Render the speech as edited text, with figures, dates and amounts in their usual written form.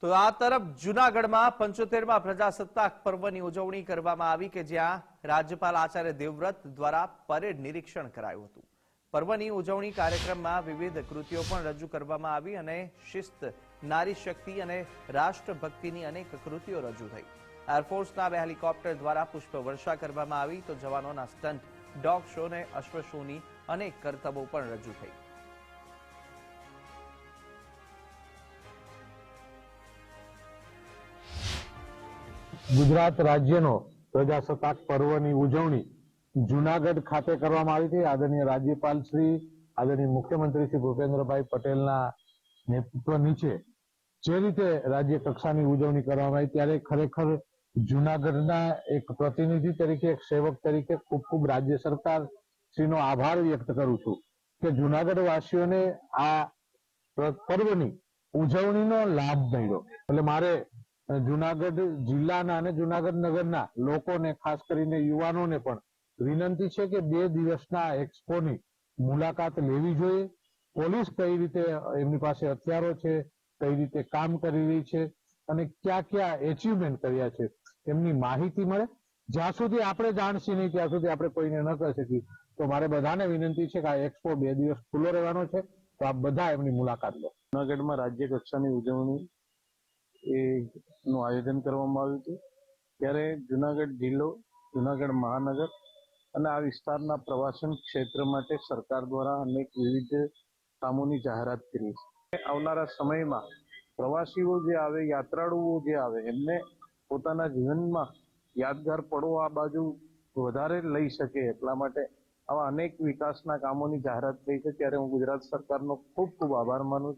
તો આ તરફ જૂનાગઢમાં 75મા પ્રજાસત્તાક પર્વની ઉજવણી કરવામાં આવી કે જ્યાં રાજ્યપાલ આચાર્ય દેવવ્રત દ્વારા પરેડ નિરીક્ષણ કરાયું હતું। પર્વની ઉજવણી કાર્યક્રમમાં વિવિધ કૃતિઓ પણ રજૂ કરવામાં આવી અને શિસ્ત, નારી શક્તિ અને રાષ્ટ્રભક્તિની અનેક કૃતિઓ રજૂ થઈ। એરફોર્સના 2 હેલિકોપ્ટર દ્વારા પુષ્પવર્ષા કરવામાં આવી તો જવાનોના સ્ટન્ટ, ડોગ શો અને અશ્વ શોની અનેક કરતબો પણ રજૂ થઈ। ગુજરાત રાજ્યનો પ્રજાસત્તાક પર્વની ઉજવણી જૂનાગઢ ખાતે કરવામાં આવી હતી। આદરણીય રાજ્યપાલ શ્રી, આદરણીય મુખ્યમંત્રી શ્રી ભૂપેન્દ્રભાઈ પટેલના નેતૃત્વ નીચે જે રીતે રાજ્ય કક્ષાની ઉજવણી કરવામાં આવી ત્યારે ખરેખર જૂનાગઢના એક પ્રતિનિધિ તરીકે, એક સેવક તરીકે ખૂબ ખૂબ રાજ્ય સરકાર શ્રીનો આભાર વ્યક્ત કરું છું કે જૂનાગઢ વાસીઓને આ પર્વની ઉજવણીનો લાભ મળ્યો। એટલે મારે જૂનાગઢ જિલ્લાના અને જૂનાગઢ નગરના લોકોને, ખાસ કરીને યુવાનોને પણ વિનંતી છે કે 2 દિવસના એક્સપોની મુલાકાત લેવી જોઈએ। પોલીસ કઈ રીતે એમની પાસે હથિયારો છે, કઈ રીતે કામ કરી રહી છે અને ક્યાં ક્યાં એચિવમેન્ટ કર્યા છે એમની માહિતી મળે। જ્યાં સુધી આપણે જાણશી નહીં ત્યાં સુધી આપણે કોઈને ન કહી શકીએ। તો મારે બધાને વિનંતી છે કે આ એક્સપો 2 દિવસ ખુલ્લો રહેવાનો છે, તો આપ બધા એમની મુલાકાત લો। જૂનાગઢમાં રાજ્ય કક્ષાની ઉજવણી નું આયોજન કરવામાં આવ્યું હતું ત્યારે જૂનાગઢ જિલ્લો, જૂનાગઢ મહાનગર અને આ વિસ્તારના પ્રવાસન ક્ષેત્ર માટે સરકાર દ્વારા અનેક વિવિધ કામોની જાહેરાત કરી છે। આવનારા સમયમાં પ્રવાસીઓ જે આવે, યાત્રાળુઓ જે આવે, એમને પોતાના જીવનમાં યાદગાર પળો આ બાજુ વધારે લઈ શકે એટલા માટે આવા અનેક વિકાસના કામોની જાહેરાત થઈ છે। ત્યારે હું ગુજરાત સરકારનો ખૂબ ખૂબ આભાર માનું છું।